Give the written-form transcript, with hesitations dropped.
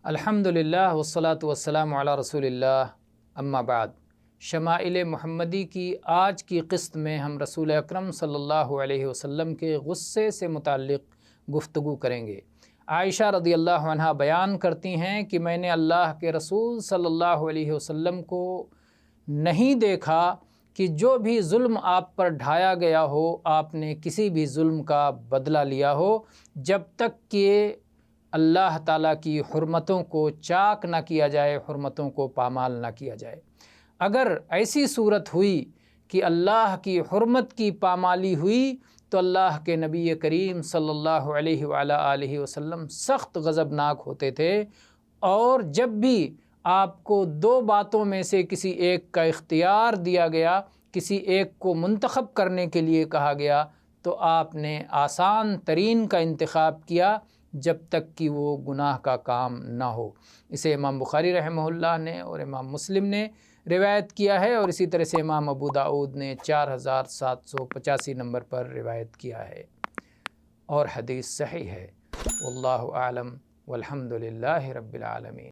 الحمدللہ والصلاة والسلام علی رسول اللہ، اما بعد۔ شمائل محمدی کی آج کی قسط میں ہم رسول اکرم صلی اللہ علیہ وسلم کے غصے سے متعلق گفتگو کریں گے۔ عائشہ رضی اللہ عنہ بیان کرتی ہیں کہ میں نے اللہ کے رسول صلی اللہ علیہ وسلم کو نہیں دیکھا کہ جو بھی ظلم آپ پر ڈھایا گیا ہو آپ نے کسی بھی ظلم کا بدلہ لیا ہو، جب تک کہ اللہ تعالیٰ کی حرمتوں کو چاک نہ کیا جائے، حرمتوں کو پامال نہ کیا جائے۔ اگر ایسی صورت ہوئی کہ اللہ کی حرمت کی پامالی ہوئی تو اللہ کے نبی کریم صلی اللہ علیہ وآلہ وسلم سخت غضبناک ہوتے تھے، اور جب بھی آپ کو دو باتوں میں سے کسی ایک کا اختیار دیا گیا، کسی ایک کو منتخب کرنے کے لیے کہا گیا، تو آپ نے آسان ترین کا انتخاب کیا جب تک کہ وہ گناہ کا کام نہ ہو۔ اسے امام بخاری رحمہ اللہ نے اور امام مسلم نے روایت کیا ہے، اور اسی طرح سے امام ابو داؤد نے 4785 نمبر پر روایت کیا ہے، اور حدیث صحیح ہے۔ واللہ اعلم والحمد للہ رب العالمین۔